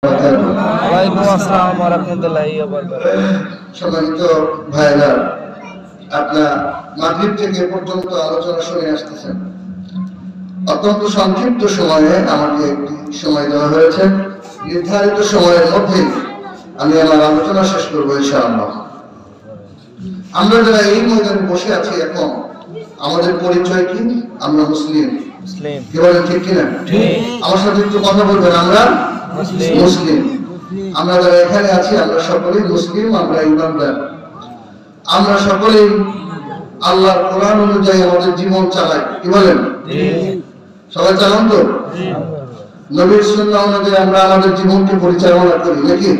ওয়ালাইকুম আসসালাম ওয়া রাহমাতুল্লাহি ওয়া বারাকাতুহু। সম্মানিত ভাইরা, আপনার মাগরিব থেকে পর্যন্ত আলোচনা শুনে আসতেছেন। অত্যন্ত সংক্ষিপ্ত সময়ে আমাকে একটি সময় দেওয়া হয়েছে। নির্ধারিত সময়ের মধ্যে আমি আমার আলোচনা শেষ করবো ইনশাআল্লাহ। আমরা যারা এই ময়দানে বসে আছি এখন, আমাদের পরিচয় কি? আমরা মুসলিম। কি বলেন, ঠিক কিনা? আমার সাথে একটু কথা বলবেন। আমরা মুসলিম। আমরা যারা এখানে আছি আমরা সকলেই মুসলিম, আমরা ইমানদার। আমরা সকলেই আল্লাহর কোরআন অনুযায়ী আমাদের জীবন চালাই। কি বলেন? সবাই চালান তো? নবীর সুন্নাহ অনুযায়ী আমরা আমাদের জীবনকে পরিচালনা করি নাকি?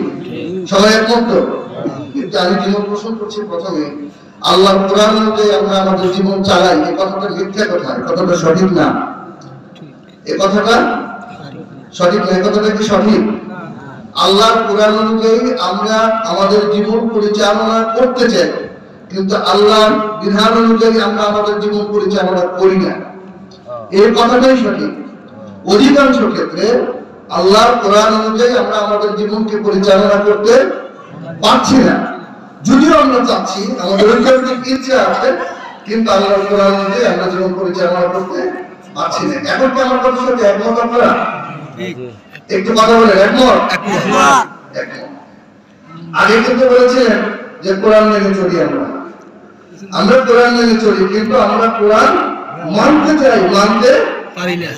সবাই একমত তো? কিন্তু আমি জীবন পোষণ করছি প্রথমে আল্লাহর কোরআন অনুযায়ী আমরা আমাদের জীবন চালাই। এই কথাটা মিথ্যা কথা, এই কথাটা সঠিক না। এই কথাটা সঠিক না। এই কথাটা কি সঠিক? আল্লাহর কোরআন অনুযায়ী আমরা আমাদের জীবন পরিচালনা করতে চাই, কিন্তু আল্লাহর বিধান অনুযায়ী আমরা আমাদের জীবন পরিচালনা করি না। এই কথাটাই সঠিক। অধিকাংশ ক্ষেত্রে আল্লাহর কোরআন অনুযায়ী আমরা আমাদের জীবনকে পরিচালনা করতে পারছি না। যদিও আমরা চাচ্ছি, আমাদের ঐকান্তিক ইচ্ছা আছে, কিন্তু আল্লাহর কোরআন অনুযায়ী আমরা জীবন পরিচালনা করতে পারছি না। এখন কি আমার কথার সাথে একমত আপনারা? একটু কথা বলেন, একমত? আগে কিন্তু বলেছিলেন যে কোরআন মেনে চলি। আমরা কোরআন মেনে চলি, কিন্তু আমরা কোরআন মানতে চাই, মানতে পারি না।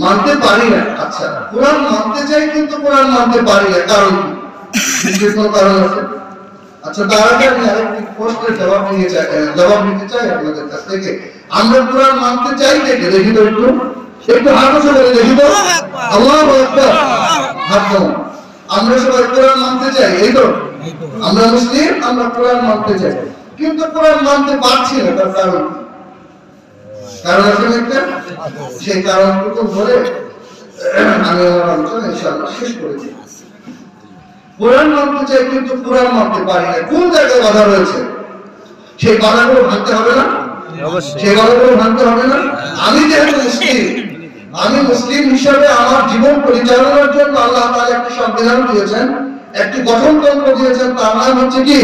মানতে পারি না। আচ্ছা, কোরআন মানতে চাই কিন্তু কোরআন মানতে পারি না, কারণ কি? কোনো কারণ আছে? আচ্ছা, তার আগে আমি আরেকটি প্রশ্নের জবাব নিতে চাই আপনাদের কাছ থেকে। আমরা কোরআন মানতে চাই দেখে দেখি তো, একটু হাত উঁচু করে দেখি তো। আল্লাহু আকবার। হাত নামান। আমরা সবাই কোরআন মানতে চাই, এই তো? আমরা মুসলিম, আমরা কোরআন মানতে চাই, কিন্তু কোরআন মানতে পারছি না। তার কারণ কি? কারণ আছে একটা, সেই কারণটুকু ধরে আমি আমার আলোচনা ইনশাআল্লাহ শেষ করেছি। কোরআন মানতে চাই কিন্তু কোরআন মানতে পারি না। কোন জায়গায় বাধা রয়েছে? সেই বাধাগুলো ভাঙতে হবে না? সেই বাধাগুলো ভাঙতে হবে না? আমি যেহেতু মুসলিম, আমি মুসলিম হিসাবে আমার জীবন পরিচালনার জন্য আল্লাহ তাআলা একটি সংবিধান দিয়েছেন, একটি গঠনতন্ত্র দিয়েছেন। তার নাম হচ্ছে কি?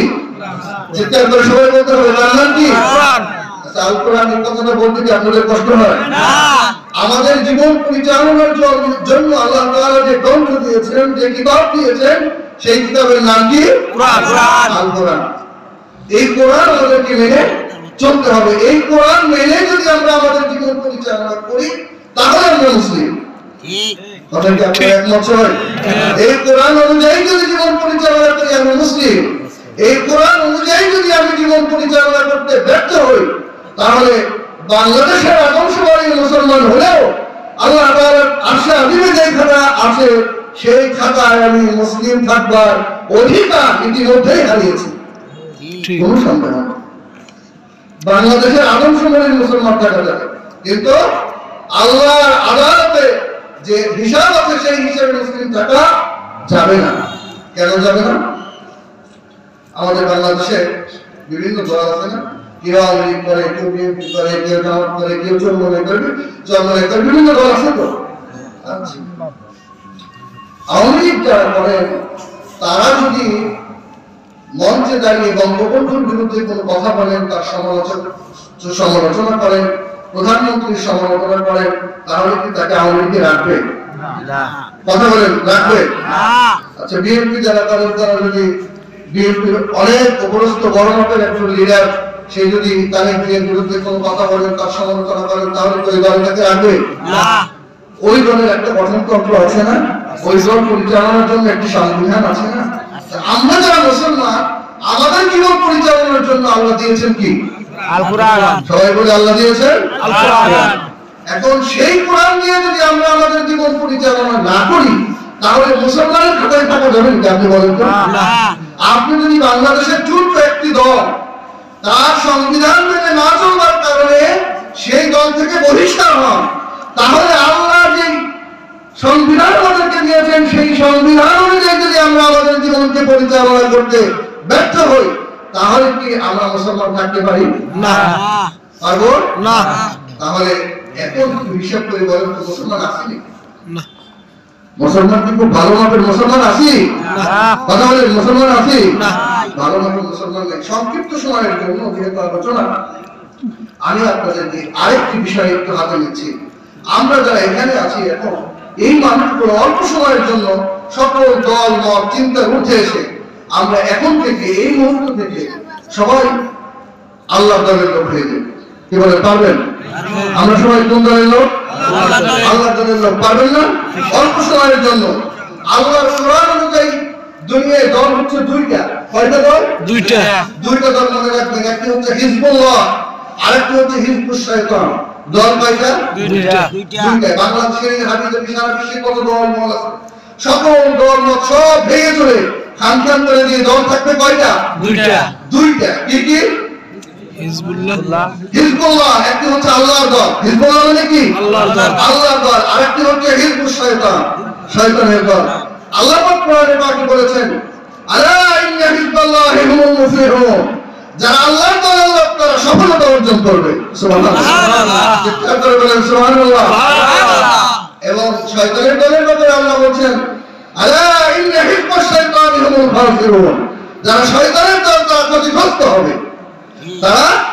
চিৎকার করে সবাই বলতে হবে, তার নাম কি? আল কোরআন। এই কথাটা বলতে কি আপনাদের কষ্ট হয়? আমাদের জীবন পরিচালনার জন্য আল্লাহ তাআলা যে গ্রন্থ দিয়েছেন, যে কিতাব দিয়েছেন, সেই কিতাবের নাম কি? আল কোরআন। এই কোরআন আমাদেরকে মেনে চলতে হবে। এই কোরআন মেনে যদি আমরা আমাদের জীবন পরিচালনা করি, তাহলে আমরা মুসলিম। কথা কি আপনারা একমত সবাই? এই কোরআন অনুযায়ী যদি জীবন পরিচালনা করি, আমি মুসলিম। এই কোরআন অনুযায়ী যদি আমি জীবন পরিচালনা করতে ব্যর্থ হই, তাহলে বাংলাদেশের আদমশুমারি মুসলমান হলেও আল্লাহ তাআলার আরশে আজিমে যে খাতা আছে, সেই খাতায় আমি মুসলিম থাকবার অধিকার ইতিমধ্যেই হারিয়েছি। কোন সন্দেহ নেই, বাংলাদেশের আদমশুমারির মুসলমান থাকা যাবে, কিন্তু আল্লাহর আদালতে যে হিসাব আছে সেই হিসাবে মুসলিম থাকা যাবে না। কেন যাবে না? আমাদের বাংলাদেশে বিভিন্ন দল আছে না? কেউ আওয়ামী লীগ করে, কেউ বিএনপি করে, কেউ জামাত করে, কেউ চরমনাই করে, বিভিন্ন দল আছে তো। আওয়ামী লীগ যারা করেন, তারা যদি মঞ্চে দাঁড়িয়ে বঙ্গবন্ধুর বিরুদ্ধে কোনো কথা বলেন, তার সমালোচনা করেন, প্রধানমন্ত্রীর সমালোচনা করেন, তাহলে কি তাকে আওয়ামী লীগে রাখবে? কথা বলেন, রাখবে? আচ্ছা, বিএনপি যারা করেন, তারা যদি বিএনপির অনেক উপরস্থ বড় মাপের একজন লিডার, সে যদি তারেক জিয়ার বিরুদ্ধে কোনো কথা বলেন, তার সমালোচনা করেন, তাহলে ওই দলটাকে রাখবে? ওই দলের একটা গঠনতন্ত্র আছে না? ওই দল পরিচালনার জন্য একটি সংবিধান আছে না? আমরা যারা মুসলমান, আমাদের জীবন পরিচালনার জন্য আল্লাহ দিয়েছেন কি? আল কোরআন। সবাই বলে আল্লাহ দিয়েছেন আল কোরআন। এখন সেই কোরআন দিয়ে যদি আমরা আমাদের জীবন পরিচালনা না করি, তাহলে মুসলমানের খাতায় থাকা যাবে কি? আপনি বলেন তো। আপনি যদি বাংলাদেশের ছোট্ট একটি দল তার সংবিধান মেনে না চলবার কারণে সেই দল থেকে বহিষ্কার হন, তাহলে আল্লাহ যে সংবিধান আমাদেরকে দিয়েছেন, সেই সংবিধান অনুযায়ী যদি আমরা আমাদের জীবনকে পরিচালনা করতে ব্যর্থ হই, তাহলে কি আমরা মুসলমান থাকতে পারি? না। পারবো না। তাহলে এখন হিসাব করে বলেন তো, মুসলমান আসেনি? মুসলমান কি খুব ভালো মাপের মুসলমান আছি? কথা বলেন, মুসলমান আছি? ভালো মাপের মুসলমান নেই। সংক্ষিপ্ত সময়ের জন্য যেহেতু আলোচনা, আমি আপনাদেরকে আরেকটি বিষয় একটু হাতে নিচ্ছি। আমরা যারা এখানে আছি এখন, এই মানুষগুলো অল্প সময়ের জন্য সকল দল মত চিন্তার উঠে এসে আমরা এখন থেকে এই মুহূর্ত থেকে সবাই আল্লাহ দলের লোক হয়ে যাবে। কি বলে, পারবেন? আমরা সবাই কোন দলের লোক? আল্লাহ দলের লোক। পারবেন না? অল্প সময়ের জন্য আল্লাহর কোরআন অনুযায়ী দুনিয়ায় দল হচ্ছে দুইটা। কয়টা দল? দুইটা দল মনে রাখবেন। একটি হচ্ছে হিজবুল্লাহ, আরেকটি হচ্ছে হিজবুশ শয়তান। দল কয়টা? দুইটা। বাংলাদেশের হাদিসে সারা বিশ্বে কত দল মত আছে? সকল দল মত সব ভেঙে চলে খানখান করে দিয়ে দল থাকবে কয়টা? দুইটা। কি কি? হিজবুল্লাহ একটি হচ্ছে আল্লাহর দল। হিজবুল্লাহ মানে কি? আল্লাহর দল। আরেকটি হচ্ছে হিজবুশ শয়তান, শয়তানের দল। আল্লাহ পাক কোরআনে পাকে বলেছেন, আলা ইন্না হিজবাল্লাহি হুমুল মুফলিহুন, যারা আল্লাহর দলের লোক তারা সফলতা অর্জন করবে। সুবহানাল্লাহ, চিৎকার করে বলেন সুবহানাল্লাহ। এবং শয়তানের দলের ব্যাপারে আল্লাহ বলেন, আলা ইন্না হিজবাশ শাইতানি হুমুল খাসিরুন, যারা শয়তানের দল তারা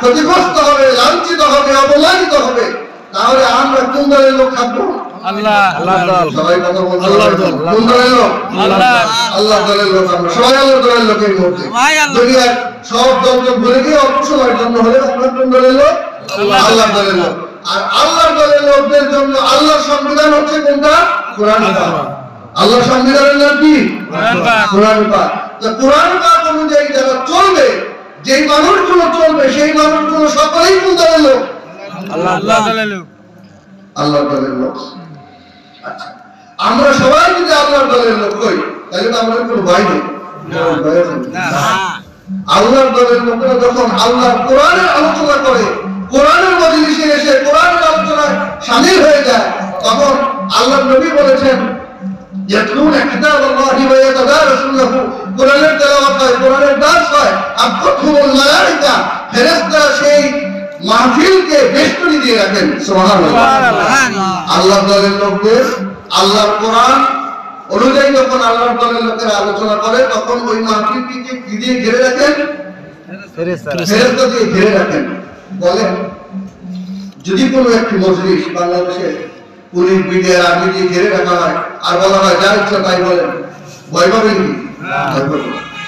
ক্ষতিগ্রস্ত হবে, লাঞ্ছিত হবে, অবমানিত হবে। তাহলে আমরা কোন দলের লোক থাকবো? আল্লাহর দল। সবাই কথা বলতে আল্লাহর দল। কোন দলের লোক? আল্লাহ দলের লোক। আমরা সবাই আল্লাহর দলের লোকের মধ্যে। দুনিয়ার সব দলকে ভুলে গিয়ে অল্প সময়ের জন্য হলে আমরা কোন দলের লোক? আল্লাহর দলের লোক। আর আল্লাহর দলের লোকদের জন্য আল্লাহর সংবিধান হচ্ছে কোনটা? কোরআন পাক। আল্লাহর সংবিধানের নাম কি? কোরআন পাক। তো কোরআন পাক অনুযায়ী যারা চলবে, যেই মানুষগুলো চলবে, সেই মানুষগুলো সকলেই কোন দলের লোক? আল্লাহ দলের লোক। আল্লাহর দলের লোক। আচ্ছা, আমরা সবাই যদি আল্লাহর দলের লোক হই, তাহলে তো আমাদের কোনো ভয় নেই। আল্লাহর দলের লোকেরা যখন আল্লাহর কোরআনের আলোচনা করে, কোরআনের মজলিসে এসে কোরআনের আলোচনায় শামিল হয়ে যায়, তখন আল্লাহর নবী বলেছেন, ইয়াতলুনা কিতাবাল্লাহি ওয়া ইয়াতাদারাসুনাহু, কোরআনের তেলাওয়াত হয়, কোরআনের দার্স হয়, আবকাতুল মালায়েকা, ফেরেশতারা সেই মাহফিলকে বেষ্টনী দিয়ে রাখেন। সুবহানাল্লাহ। আল্লাহর দলের লোকদের আল্লাহর কোরআন অনুযায়ী যখন আল্লাহর দলের লোকেরা আলোচনা করে, তখন ওই মাহফিলকে কি দিয়ে ঘিরে রাখেন? ফেরেশতা দিয়ে ঘিরে রাখেন। বলেন, যদি কোনো একটি মজলিস বাংলাদেশে পুলিশ, মিডিয়া, আর্মি দিয়ে ঘিরে রাখা হয় আর বলা হয় যা ইচ্ছা তাই বলেন, ভয় পাবেন কি?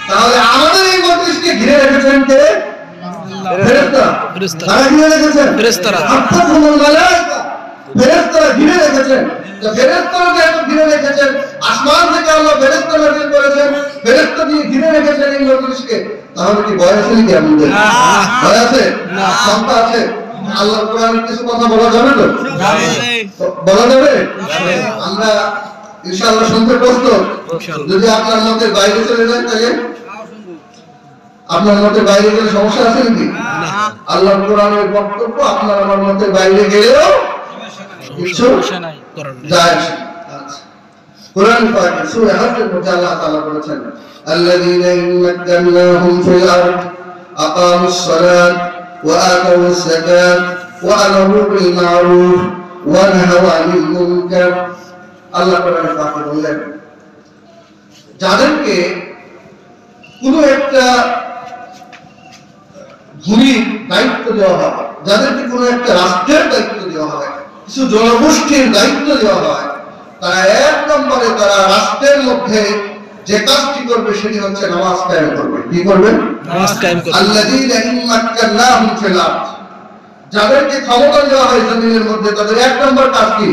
তাহলে আমাদের এই মজলিসকে ঘিরে রেখেছেন কে? ফেরেশতা। তারা ঘিরে রেখেছেন, ফেরেশতারা ঘিরে রেখেছেন। ফেরেশতারা যেহেতু ঘিরে রেখেছেন, আসমান থেকে আল্লাহ ফেরেশতা নাযিল করেছেন, ফেরেশতা দিয়ে ঘিরে রেখেছেন এই মজলিসকে, তাহলে কি ভয় আছে নাকি আমাদের? ভয় আছে? শঙ্কা আছে? আল্লাহর কোরআনের কিছু কথা বলা যাবে তো? বলা যাবে? আমরা ইনশাআল্লাহ শুনতে প্রস্তুত। যদি আপনার মতের বাইরে চলে যায়, তাহলে আপনার মতের বাইরে গেলে সমস্যা আছে নাকি? আল্লাহর কোরআনের বক্তব্য আপনার আমার মতের বাইরে গেলেও কিছু যায় আসে। কোরআন পাকে সূরা হজের মধ্যে আল্লাহ তাআলা বলেছেন, আল্লাযীনা ইম্মাক্কানাহুম ফিল আরদ আকামুস সালাত ওয়া আতাউস যাকাত ওয়া আমারু বিল মা'রুফ ওয়া নাহাউ আনিল মুনকার। আল্লাহ কোরআন পাকে বলেন, যাদেরকে কোনো একটা ভূমির দায়িত্ব দেওয়া হয়, যাদেরকে কোনো একটা রাষ্ট্রের দায়িত্ব দেওয়া হয়, কিছু জনগোষ্ঠীর দায়িত্ব দেওয়া হয়, তারা এক নম্বরে তারা রাষ্ট্রের মধ্যে যে কাজটি করবে সেটি হচ্ছে নামাজ কায়েম করবে। কি করবে? নামাজ কায়েম করবে। আল্লাযীনা ইম্মাক্কানাহুম ফিল আরদ, যাদেরকে ক্ষমতা দেওয়া হয় জমিনের মধ্যে, তাদের এক নম্বর কাজ কি?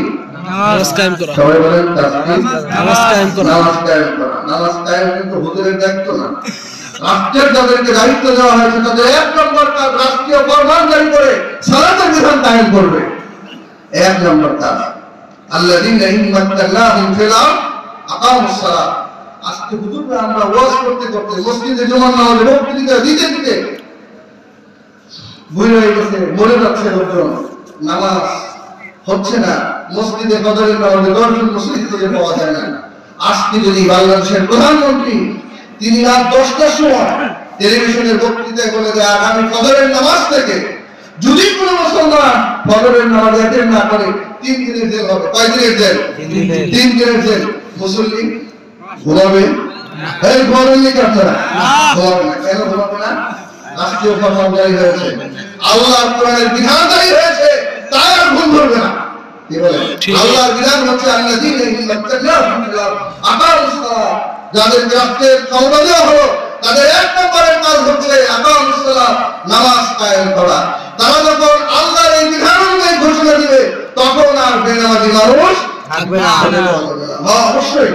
নামাজ কায়েম করা। সবাই বলেন কাজ কি? নামাজ কায়েম করা। নামাজ কায়েম করা। নামাজ কায়েম কিন্তু হুজুরের দায়িত্ব না। রাষ্ট্রের যাদেরকে দায়িত্ব দেওয়া হয়েছে তাদের এক নম্বর কাজ রাষ্ট্রীয় ফরমান জারি করে সালাতের বিধান কায়েম করবে। এক নম্বর কাজ। আল্লাযীনা ইম্মাক্কানাহুম ফিল আরদ আকামুস সালাত। আজকে হুজুররা আমরা ওয়াজ করতে করতে মসজিদে জুমার নামাজে বক্তৃতা দিতে দিতে ভুল হয়ে গেছে, মরে যাচ্ছে লোকজন, নামাজ হচ্ছে না, মসজিদে ফজরের নামাজে 10 জন মসজিদ থেকে পাওয়া যায় না। আজকে যদি বাংলাদেশের প্রধানমন্ত্রী তিনি রাত 10টার সময় টেলিভিশনের বক্তৃতায় বলে যে আগামী ফজরের নামাজ থেকে যদি কোনো মুসলমান ফজরের নামাজ অ্যাটেন্ড না করে 3 দিনের জেল হবে। কয় দিনের জেল? 3 দিনের জেল। মুসল্লি ঘুমাবে, এই ঘুমাবেন নাকি আপনারা? ঘুমাবে না। কেন ঘুমাবে না? রাষ্ট্রীয় ফরমান জারি হয়েছে, আল্লাহর কোরআনের বিধান জারি হয়েছে, তাই আর ঘুম ধরবে না। কি বলে? আল্লাহর বিধান হচ্ছে আল্লাযীনা ইত্তাকাল্লাহু ফিল আরদ আকামুস সালাত, যাদেরকে রাষ্ট্রের ক্ষমতা দেওয়া হলো তাদের এক নম্বরের কাজ হচ্ছে আকামুস সালাত, নামাজ কায়েম করা। তারা যখন আল্লাহর এই বিধান অনুযায়ী ঘোষণা দিবে তখন আর বেনামাজি মানুষ থাকবে না। হ্যাঁ, অবশ্যই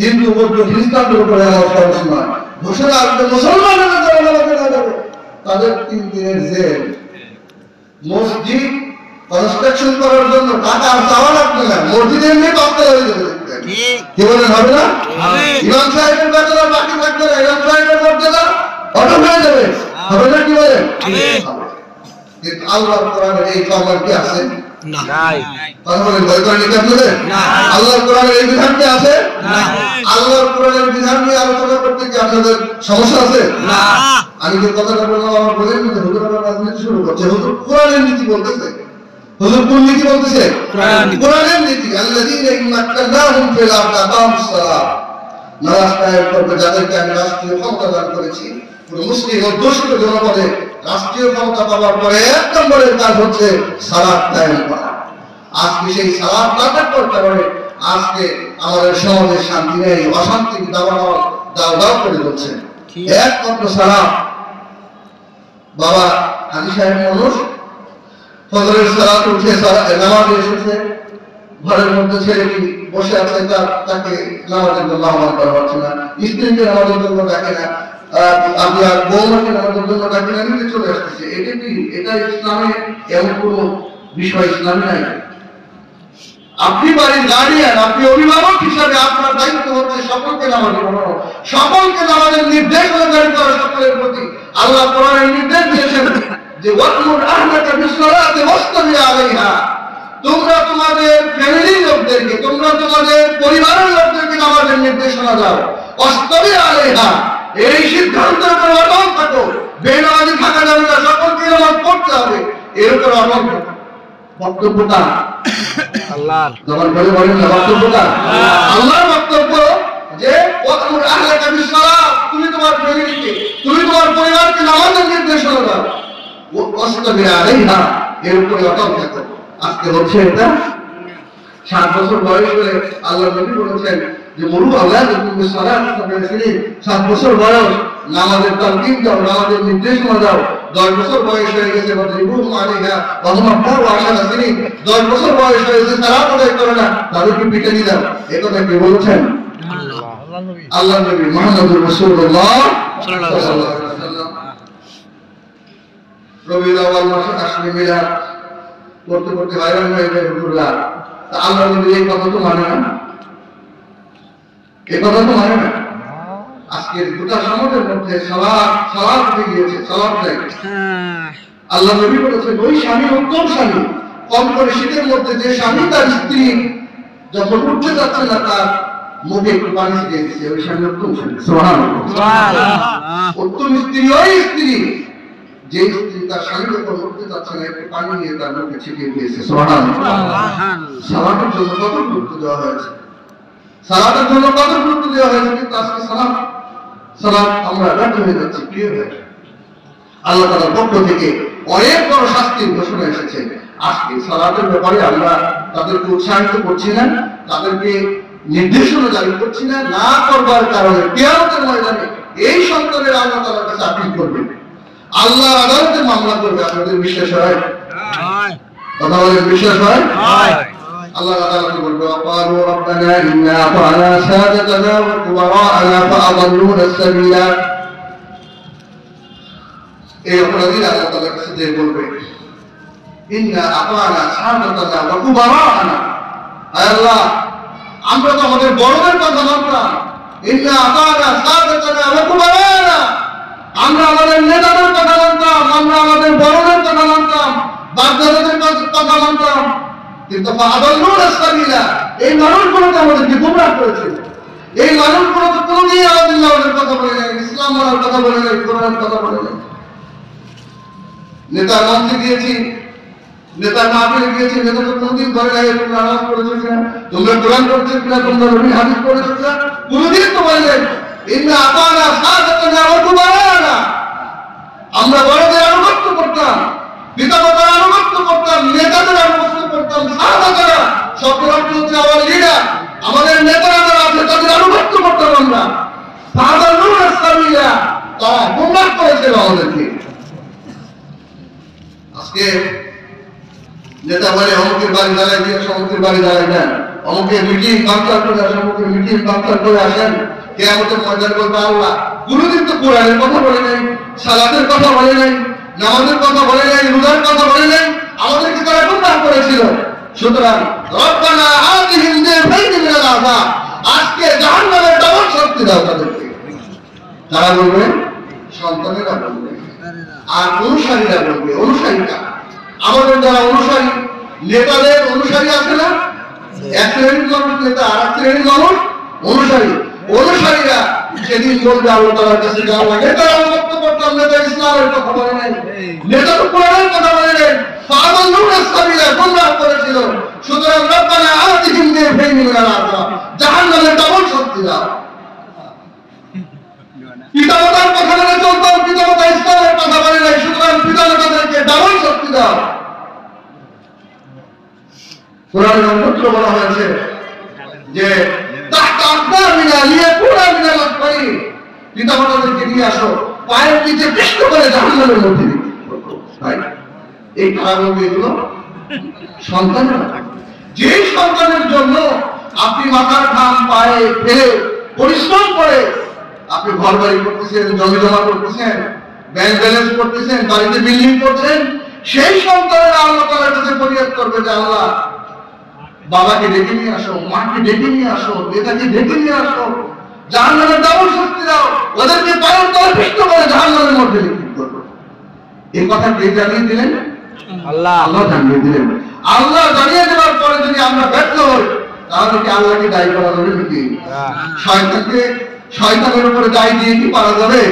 হিন্দু বৌদ্ধ খ্রিস্টানদের উপরে আমার সমস্যা নয়, ঘোষণা আসবে মুসলমানেরা যারা নামাজে না যাবে তাদের 3 দিনের জেল। মসজিদ কনস্ট্রাকশন করার জন্য টাকা আর চাওয়া লাগবে না, মসজিদ এমনি বাচ্চা হয়ে যাবে। কি বলেন, হবে না? ইমাম সাহেবের বেতন বাকি থাকবে না, ইমাম সাহেবের মর্যাদা অটো হয়ে যাবে, হবে না? কি বলেন? কিন্তু আল্লাহর কোরআনের এই ফরমান কি আছে? নাই। কথা বলেন, ভয় করেন কি আপনাদের? আল্লাহর কোরআনের এই বিধান কি আছে? আল্লাহর কোরআনের বিধান নিয়ে আলোচনা করতে কি আপনাদের সমস্যা আছে? আমি যে কথাটা বললাম আমার বলেন যে হুজুর আবার রাজনীতি শুরু করছে। হুজুর কোরআনের নীতি বলতেছে। হুজুর কোন নীতি বলতেছে? কোরআনের নীতি। আল্লাযীনা ইম্মাক্কানাহুম ফিল আরদি আকামুস সালাত, নামাজ কায়েম করবে যাদেরকে আমি রাষ্ট্রীয় ক্ষমতা দান করেছি। পুরো মুসলিম অধ্যুষিত জনপদে রাষ্ট্রীয় ক্ষমতা পাওয়ার পরে 1 নম্বরের কাজ হচ্ছে সালাত কায়েম করা। আজকে সেই সালাত না থাকার কারণে আজকে আমাদের সমাজে শান্তি নেই, অশান্তি দাও করে চলছে। একমাত্র সালাত। বাবা হাজী সাহেব মানুষ ফজরের সালাত উঠে নামাজে এসেছে, ঘরের মধ্যে ছেলেটি বসে আছে, তাকে নামাজের জন্য আহ্বান করা হচ্ছে না, স্ত্রীকে নামাজের জন্য ডাকে না, আপনার বৌমাকে নামাজের জন্য ডাকে না, নিজে চলে আসতেছে। এটা কি? এটা ইসলামে এমন কোন বিষয় ইসলামে নাই। আপনি বাড়ির গার্ডিয়ান, আপনি অভিভাবক হিসাবে আপনার দায়িত্ব হচ্ছে সকলকে নামাজে পড়ানো, সকলকে নামাজের নির্দেশ জারি করা সকলের প্রতি। আল্লাহ কোরআনের নির্দেশ দিয়েছেন যে ওয়াকমুর আহলাকা বিসসালাতি ওয়াসতাবির আলাইহা, তোমরা তোমাদের ফ্যামিলির লোকদেরকে, তোমরা তোমাদের পরিবারের লোকদেরকে নামাজের নির্দেশনা দাও। ওয়াসতাবির আলাইহা, এই সিদ্ধান্তের উপর অটল থাকো, বেনামাজি থাকা যাবে না, সকলকে নামাজ পড়তে হবে, এর উপর অটল থাকো। বক্তব্যটা আল্লাহর। যখন বলেন না বক্তব্যটা আল্লাহর বক্তব্য যে ওয়াকমুর আহলাকা বিসসালাত, তুমি তোমার ফ্যামিলিকে, তুমি তোমার পরিবারকে নামাজের নির্দেশনা দাও। ওয়াসতাবির আলাইহা, এর উপর অটল থাকো। আজকে হচ্ছে এটা 7 বছর বয়স হলে আল্লাহর নবী বলেছেন যে মুরু আওলাদাকুম বিসসালাতি সাবঈনা সিনিন, 7 বছর বয়স নামাজের তালকিন দাও, নামাজের নির্দেশনা দাও। 10 বছর বয়স হয়ে গেছে ওয়াজরিবুহুম আলাইহা ওয়া হুম আবনাউ 10 সিনিন, 10 বছর বয়স হয়েছে সালাত আদায় করে না, তাদেরকে পিটানি দাও। এই কথা কে বলেছেন? আল্লাহর নবী মুহাম্মদুর রাসূলুল্লাহ সাল্লাল্লাহু আলাইহি ওয়াসাল্লাম। রবিউল আউয়াল মাসে আসলে মিলাদ করতে করতে ভাইরাল হয়ে যায় হুজুররা। তা আল্লাহর নবী এই কথা তো মানে না, এই কথা তো মানে না। আজকের গোটা সমাজের মধ্যে সালাত উঠে গিয়েছে, সালাত নাই। আল্লাহ নবী বলেছেন ওই স্বামী উত্তম স্বামী, কম করে শীতের মধ্যে যে স্বামী তার স্ত্রী যখন উঠতে যাচ্ছে না তার মুখে একটু পানি ছিটিয়ে দিচ্ছে, ওই স্বামী উত্তম স্বামী। সুবহানাল্লাহ। উত্তম স্ত্রী ওই স্ত্রী যে স্ত্রী তার স্বামী যখন উঠতে যাচ্ছে না একটু পানি নিয়ে তার মুখে ছিটিয়ে দিয়েছে। সুবহানাল্লাহ। সালাতের জন্য কত গুরুত্ব দেওয়া হয়েছে, সালাতের জন্য কত গুরুত্ব দেওয়া হয়েছে, কিন্তু আজকে সালাত আমরা ব্যর্থ হয়ে যাচ্ছি। প্রিয় ভাই, আল্লাহ তাআলার পক্ষ থেকে অনেক বড় শাস্তির ঘোষণা এসেছে। আজকে সালাতের ব্যাপারে আমরা তাদেরকে উৎসাহিত করছি না, তাদেরকে নির্দেশনা জারি করছি না, না করবার কারণে কিয়ামতের ময়দানে এই সন্তানের আল্লাহ তাআলার কাছে আপিল করবে, আল্লাহর আদালতে মামলা করবে। আপনাদের বিশ্বাস হয়? কথা বলেন, বিশ্বাস হয়? আল্লাহ তাআলা বলবে ওয়াকালু রাব্বানা ইন্না আতা'না সাদাতানা ওয়া কুবারা'না ফাআদাল্লুনা আস-সাবিলা। এই অপরাধীরা আল্লাহ তাআলার কাছে যে বলবে ইন্না আতা'না সাদাতানা ওয়া কুবারা'না, আয় আল্লাহ আমরা তো আমাদের বড়দের কথা মানতাম, ইন্না আতা'না সাদাতানা ওয়া কুবারা'না, আমরা আমাদের নেতাদের কথা মানতাম, আমরা আমাদের বড়দের কথা মানতাম, বাপ-দাদাদের কথা মানতাম, কিন্তু ফাআদাল্লুনা আস-সাবিলা, এই মানুষগুলো তো আমাদেরকে গোমরাহ করেছে। এই মানুষগুলো তো কোনদিন আল্লাহর কথা বলে নাই, ইসলাম মানার কথা বলে নাই, কোরআনের কথা বলে নাই। নেতা মন্ত্রী দিয়েছি, নেতার মাহফিলে গিয়েছে, নেতা তো কোনদিন ধরে নাই তোমরা নামাজ পড়েছো কিনা, তোমরা কোরআন পড়ছো কিনা, তোমরা নবী হাদিস পড়েছো কিনা, কোনদিন তো বললেন ইন্না আতানা সাদাতানা ওয়া কুবারানা। আমরা বড়দের আনুগত্য করতাম, পিতামাতার আনুগত্য করতাম, নেতাদের আনুগত্য করতাম, সাদাতানা শব্দের অর্থ হচ্ছে আমার লিডার, আমাদের নেতারা যারা আছে তাদের আনুগত্য করতাম আমরা। ফাদালুনা সাবিলা, তারা গুমরাহ করেছিল আমাদেরকে। আজকে নেতা বলে অমুকের বাড়ি জ্বালাই দিয়ে সমুখের বাড়ি জ্বালাই দেন, অমুকের মিটিং কাউন্টার করে আসেন, অমুকের মিটিং কাউন্টার করে আসেন, কিয়ামতের ময়দানে বলবে আল্লাহ কোনদিন তো কোরআনের কথা বলে নাই, সালাতের কথা বলে নাই, নামাজের কথা বলে নাই, রোজার কথা বলে নাই, আমাদেরকে তারা গুমরাহ করেছিল। সুতরাং রব্বানা আতিহিম যিফাইনি মিনাল আযাব, আজকে জাহান্নামের ডাবল শাস্তি দাও তাদেরকে। তারা বলবে, সন্তানেরা বলবে, আর অনুসারীরা বলবে। অনুসারীরা আমাদের যারা অনুসারী, নেতাদের অনুসারী আছে না, এক শ্রেণীর মানুষ নেতা, আর এক শ্রেণীর মানুষ অনুসারী। অনুসারীরা সেদিন বলবে আল্লাহ তাআলার কাছে, আল্লাহ নেতারা অনুগত করতাম, নেতা ইসলামের কথা বলে নাই, নেতা তো কোরআনের কথা বলে নাই, ফাদালুনা সাবিলা গুমরাহ করেছিল। সুতরাং রব্বানা আতিহিম যিফাইনি মিনাল আযাব, জাহান্নামের ডাবল শাস্তি দাও। পিতামাতার কথা মেনে চলতাম, পিতামাতা ইসলামের কথা বলে নাই, সুতরাং পিতামাতাদেরকে ডাবল শাস্তি দাও। কোরআনের অন্যত্র বলা হয়েছে যে তাহতা আকদামিনা লিয়াকুনা মিনাল আসফালিন, পিতামাতাদেরকে নিয়ে আসো, পায়ের নিচে পিষ্ট করে জাহান্নামের মধ্যে ভাই। এই কারণ এগুলো সন্তানের, যে সন্তানের জন্য আপনি মাথার ঘাম পায়ে ফেলে পরিশ্রম করে আপনি ঘর বাড়ি করতেছেন, জমি জমা করতেছেন, ব্যাংক ব্যালেন্স করতেছেন, বাড়িতে বিল্ডিং করছেন, সেই সন্তানের আল্লাহ তাআলার কাছে ফরিয়াদ করবে যে আল্লাহ বাবাকে ডেকে নিয়ে আসো, মাকে ডেকে নিয়ে আসো, নেতাকে ডেকে নিয়ে আসো, জাহান্নামের ডাবল শাস্তি দাও, ওদেরকে পায়ের তলায় পিষ্ট করে জাহান্নামের মধ্যে নিক্ষেপ করো। এই কথা কে জানিয়ে দিলেন? আল্লাহ। আল্লাহ জানিয়ে দিলেন। আল্লাহ জানিয়ে দেওয়ার পরে যদি আমরা ব্যর্থ হই, তাহলে কি আল্লাহকে দায়ী করা যাবে নাকি? শয়তানকে, শয়তানের উপরে দায় দিয়ে কি পারা যাবে?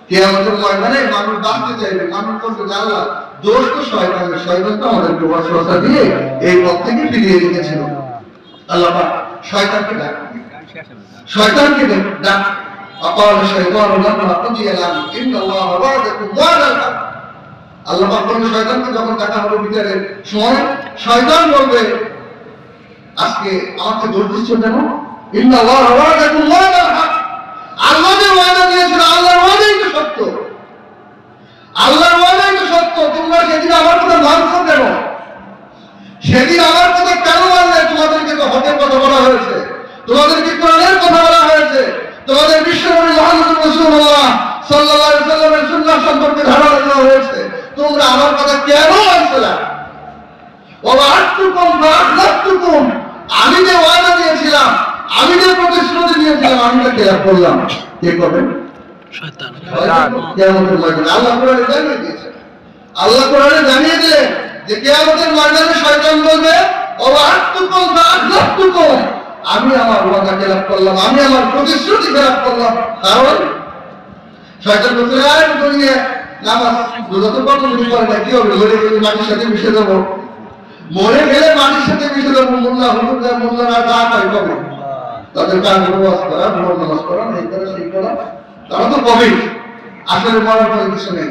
কিয়ামতের ময়দানে মানুষ বাঁচতে চাইবে, মানুষ বলবে যে আল্লাহ দোষ তো শয়তানের, শয়তান তো আমাদেরকে ওয়াসওয়াসা দিয়ে এই পথ থেকে ফিরিয়ে রেখেছিল। আল্লাহ পাক শয়তানকে ডাক, শয়তানকে ডাক, আকাল শাইতানু লাম্মা কুদিয়া লাহু ইন্নাল্লাহা ওয়াদাকুম ওয়াদাল হক। আল্লাহ পাক বলেন শয়তানকে যখন দেখা হবে বিচারের সময়, শয়তান বলবে আজকে আমাকে দোষ দিচ্ছ কেন? ইন্নাল্লাহা ওয়াদাকুম ওয়াদাল হক, আল্লাহ যে ওয়াদা দিয়েছেন আল্লাহর ওয়াদাই তো সত্য, আল্লাহর ওয়াদাই তো সত্য। তোমরা সেদিন আমার কথা মানছো কেন? সেদিন আমার কথা কেন মানলে? তোমাদেরকে তো হকের কথা বলা হয়েছে, তোমাদেরকে কোরআনের কথা বলা হয়েছে, তোমাদের বিশ্বনবী মুহাম্মদ রাসূলুল্লাহ সাল্লাল্লাহু আলাইহি ওয়াসাল্লামের সুন্নাহ সম্পর্কে ধারণা দেওয়া হয়েছে, তোমরা আমার কথা কেন মানছো না? ওয়া আ'তুকুম ফা'আখলাফতুকুম, আমি যে ওয়াদা দিয়েছিলাম, আমি যে প্রতিশ্রুতি দিয়েছিলাম, আমি তা খেলাফ করলাম। কে করবে? শয়তান। কিয়ামতের ময়দানে আল্লাহ কোরআনে জানিয়ে দিয়েছেন, আল্লাহ কোরআনে জানিয়ে দিলেন যে কিয়ামতের ময়দানে শয়তান বলবে ওয়া আ'তুকুম ফা'আখলাফতুকুম, আমি আমার ওয়াদা খেলাফ করলাম, আমি আমার প্রতিশ্রুতি খেলাফ করলাম। কারণ শয়তান বলছে আর দুনিয়া নামাজ রোজা তো কত দিন করে না, কি হবে? মরে গেলে মাটির সাথে মিশে যাবো, মরে গেলে মাটির সাথে মিশে যাবো, মোল্লা হুজুর মোল্লারা যা পাই পাবে, তাদের কাজ নামাজ করা, ভোর নামাজ করা, এই করা সেই করা, তারা তো কবেই আসলে মরার পরে কিছু নেই।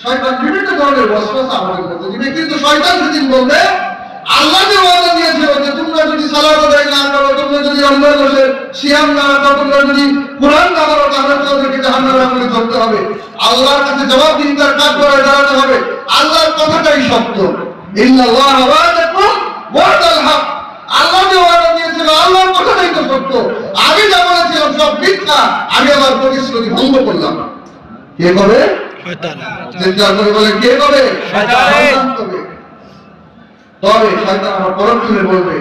শয়তান বিভিন্ন ধরনের ওয়াসওয়াসা আমাদের মধ্যে দিবে, কিন্তু শয়তান সেদিন বলবে আল্লাহ যে ওয়াদা দিয়েছিল যে তোমরা যদি সালাত আদায় না করো, তোমরা যদি রমজান মাসে সিয়াম না রাখো, তোমরা যদি কোরআন না পড়ো, তাহলে তোমাদেরকে জাহান্নামের আগুনে জ্বলতে হবে, আল্লাহর কাছে জবাবদিহিতার কাজ করে দাঁড়াতে হবে। আল্লাহর কথাটাই সত্য। ইন্নাল্লাহা ওয়াদাকুম ওয়াদাল হক, আল্লাহ যে ওয়াদা দিয়েছিল আল্লাহর কথাটাই তো সত্য, আমি যা বলেছিলাম সব মিথ্যা, আমি আমার প্রতিশ্রুতি ভঙ্গ করলাম। কে করে? শয়তান। চিৎকার করে বলে কে করে? শয়তান করে। তবে শয়তান আমার পরক্ষণে বলবে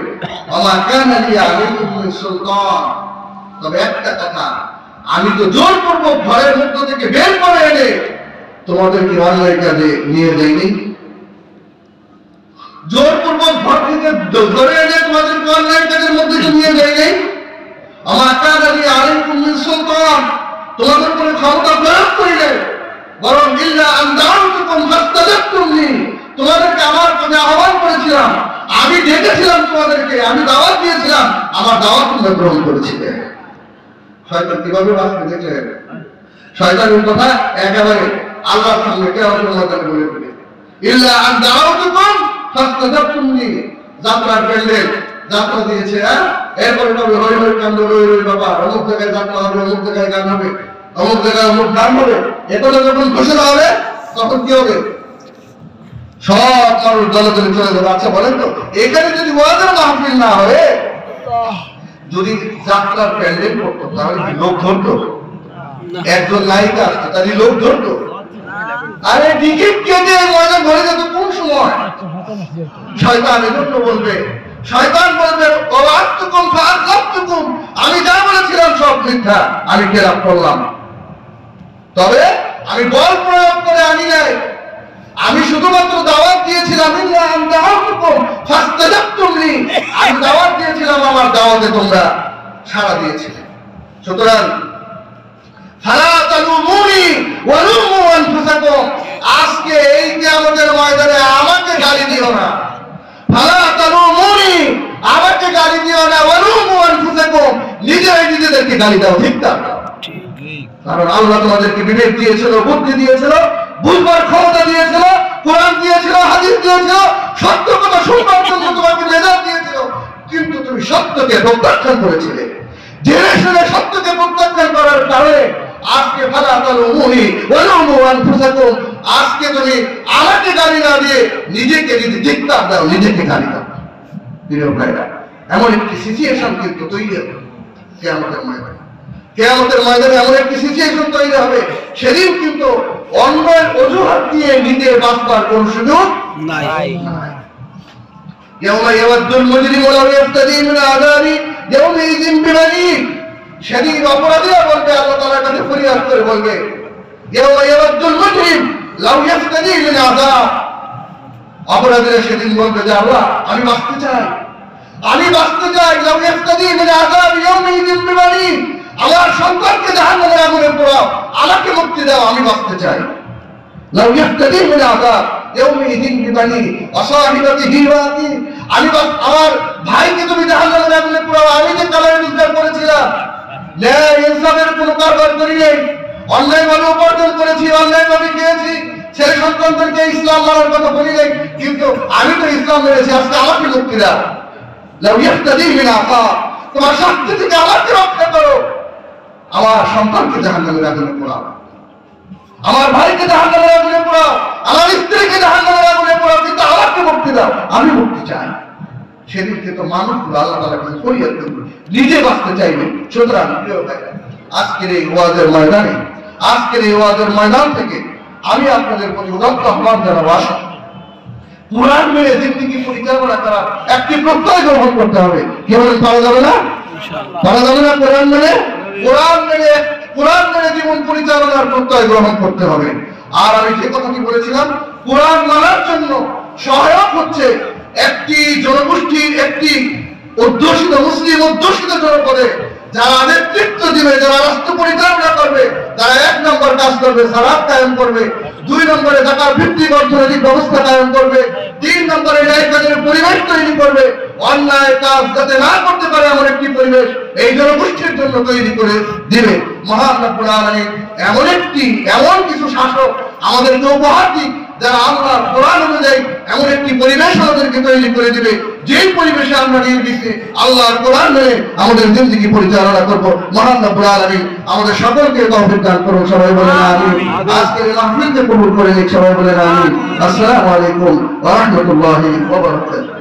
আমা কানা লি আলাইকুম মিন সুলতান, তবে একটা কথা, আমি তো জোর করব ঘরের মধ্য থেকে বের করে এনে তোমাদেরকে অন্যায় কাজে নিয়ে যাইনি, জোর করব ঘর থেকে ধরে এনে তোমাদেরকে অন্যায় কাজের মধ্যে নিয়ে যাইনি। আমা কানা লি আলাইকুম মিন সুলতান, তোমাদের উপরে ক্ষমতা প্রয়োগ করিলে, বরং ইল্লা আন দাউতুকুম ফাস্তাজাবতুম লি, তোমাদেরকে আমার আমি আহ্বান করেছিলাম, আমি ডেকেছিলাম তোমাদেরকে, আমি দাওয়াত দিয়েছিলাম, আমার দাওয়াত তোমরা গ্রহণ করেছিলে। শয়তান কিভাবে বাঁচবে দেখলেন? শয়তানের কথা একেবারে আল্লাহর সামনে কিয়ামতের ময়দানে বলে দিবে, ইল্লা আন দাওয়াতুকুম ফাস্তাজাবতুম লি। যাত্রার প্যান্ডেল যাত্রা দিয়েছে, এরপরে তবে হই হই কান্দ রই রই বাবা, অমুক জায়গায় যাত্রা হবে, অমুক জায়গায় গান হবে, অমুক জায়গায় অমুক গান হবে, এগুলো যখন ঘোষণা হবে তখন কি হবে? সব মানুষ দলে দলে চলে যাবে। আচ্ছা বলেন তো, এখানে যদি ওয়াজের মাহফিল না হয়, যদি যাত্রার প্যান্ডেল করতো তাহলে কি লোক ধরতো? একজন নায়িকা আসতো তাহলে লোক ধরতো? আরে টিকিট কেটে ময়দান ভরে যেত কোন সময়? শয়তান এজন্য বলবে, শয়তান বলবে ওয়াক্তুকুম ফাআযলাতুকুম, আমি যা বলেছিলাম সব মিথ্যা, আমি খেলাপ করলাম, তবে আমি বল প্রয়োগ করে আনি নাই, আমি শুধুমাত্র দাওয়াত দিয়েছিলাম, ইল্লা আন দাওয়াতুকুম ফাস্তাজাবতুম লি, আমি দাওয়াত দিয়েছিলাম, আমার দাওয়াতে তোমরা সাড়া দিয়েছিলে। সুতরাং ফালা তালুমুনি ওয়া লুমু আনফুসাকুম, আজকে এই কিয়ামতের ময়দানে আমাকে গালি দিও না। ফালা তালুমুনি, আমাকে গালি দিও না, ওয়া লুমু আনফুসাকুম, নিজেরাই নিজেদেরকে গালি দাও, ঠিক না? কারণ আল্লাহ তোমাদেরকে বিবেক দিয়েছিল, বুদ্ধি দিয়েছিল, বুঝবার ক্ষমতা দিয়েছিল, কোরআন দিয়েছিল, হাদিস দিয়েছিল, সত্য কথা শুনবার জন্য তোমাকে মেজাজ দিয়েছিল, কিন্তু তুমি সত্যকে প্রত্যাখ্যান করেছিলে। জেনে শুনে সত্যকে প্রত্যাখ্যান করার কারণে আজকে ফালা তালুমুনি ওয়া লুমু আনফুসাকুম, আজকে তুমি আমাকে গালি না দিয়ে নিজেকে যদি ধিক্কার দাও, নিজেকে গালি দাও। প্রিয় ভাইরা, এমন একটি সিচুয়েশন কিন্তু তৈরি হবে কিয়ামতের ময়দানে। কিয়ামতের ময়দানে এমন একটি সিচুয়েশন তৈরি হবে, সেদিন কিন্তু অন্যের অজুহাত দিয়ে নিজে বাঁচবার কোন সুযোগ নাই। ইয়াউমা ইয়াওয়াদ্দুল মুজরিমু লাউ ইয়াফতাদি মিন আযাবি ইয়াউমিযিন বিবানি, সেদিন অপরাধীরা বলবে, আল্লাহ তাআলার কাছে ফরিয়াদ করে বলবে, ইয়াউমা ইয়াওয়াদ্দুল মুজরিম লাউ ইয়াফতাদি মিন আযাব, অপরাধীরা সেদিন বলবে যে আল্লাহ আমি বাঁচতে চাই, আমি বাঁচতে চাই, লাউ ইয়াফতাদি মিন আযাব ইয়াউমিযিন বিবানি, আমার সন্তানকে জাহান্নামের আগুনে পোড়াও, আমাকে মুক্তি দাও, আমি বাঁচতে চাই। লাউ ইয়াফতাদি মিন আযাব ইয়াউমিযিন বিবানি ওয়া সাহিবাতিহি ওয়া আখি, আমি আমার ভাইকে তুমি জাহান্নামের আগুনে পোড়াও, আমি যে কামাই রোজগার করেছিলাম, ন্যায় ইনসাফের কোনো কারবার করি নাই, অন্যায়ভাবে উপার্জন করেছি, অন্যায়ভাবে খেয়েছি, ছেলে সন্তানদেরকে ইসলাম মানার কথা বলি নাই, কিন্তু আমি তো ইসলাম মেনেছি, আজকে আমাকে মুক্তি দাও। লাউ ইয়াফতাদি মিন আযাব, তোমার শাস্তি থেকে আমাকে রক্ষা করো, আমার সন্তানকে জাহান্নামের আগুনে পোড়াও, আমার ভাইকে জাহান্নামের আগুনে পোড়াও, আমার স্ত্রীকে জাহান্নামের আগুনে পোড়াও, কিন্তু আমাকে মুক্তি দাও, আমি মুক্তি চাই। সেদিনকে তো মানুষগুলো আল্লাহ তাআলার কাছে ফরিয়াদ করবে, নিজে বাঁচতে চাইবে। সুতরাং প্রিয় ভাইরা, আজকের এই ওয়াজের ময়দানে, আজকের এই ওয়াজের ময়দান থেকে আমি আপনাদের প্রতি উদাত্ত আহ্বান জানাবো, আসুন কোরআন মেনে জিন্দেগি পরিচালনা করার একটি প্রত্যয় গ্রহণ করতে হবে। কি বলেন, পারা যাবে না? পারা যাবে না? কোরআন মেনে, কোরআন মেনে জীবন পরিচালনার প্রত্যয় গ্রহণ করতে হবে। আর আমি যে কথাটি বলেছিলাম, কোরআন মানার জন্য সহায়ক হচ্ছে একটি জনগোষ্ঠীর, একটি অধ্যুষিত মুসলিম অধ্যুষিত জনপদে যারা নেতৃত্ব দিবে, যারা রাষ্ট্র পরিচালনা করবে, তারা 1 নম্বর কাজ করবে, সালাত কায়েম করবে, 2 নম্বরে জাকাত ভিত্তিক অর্থনৈতিক ব্যবস্থা কায়েম করবে, 3 নম্বরে ন্যায় কাজের পরিবেশ তৈরি করবে, অন্যায় কাজ যাতে না করতে পারে এমন একটি পরিবেশ এই জনগোষ্ঠীর জন্য তৈরি করে দিবে। মহান রব্বুল আলামিন এমন কিছু শাসক আমাদেরকে উপহার দিক, যারা আল্লাহর কোরআন অনুযায়ী এমন একটি পরিবেশ আমাদেরকে তৈরি করে দিবে, যেই পরিবেশে আমরা নির্বিঘ্নে আল্লাহর কোরআন মেনে আমাদের জিন্দেগি পরিচালনা করবো। মহান রব্বুল আলামিন আমাদের সকলকে তৌফিক দান করুন। সবাই বলেন আমিন। আজকের এই মাহফিলকে কবুল করে নিন, সবাই বলেন আমিন। আসসালামু আলাইকুম ওয়া রাহমাতুল্লাহি ওয়া বারাকাতুহু।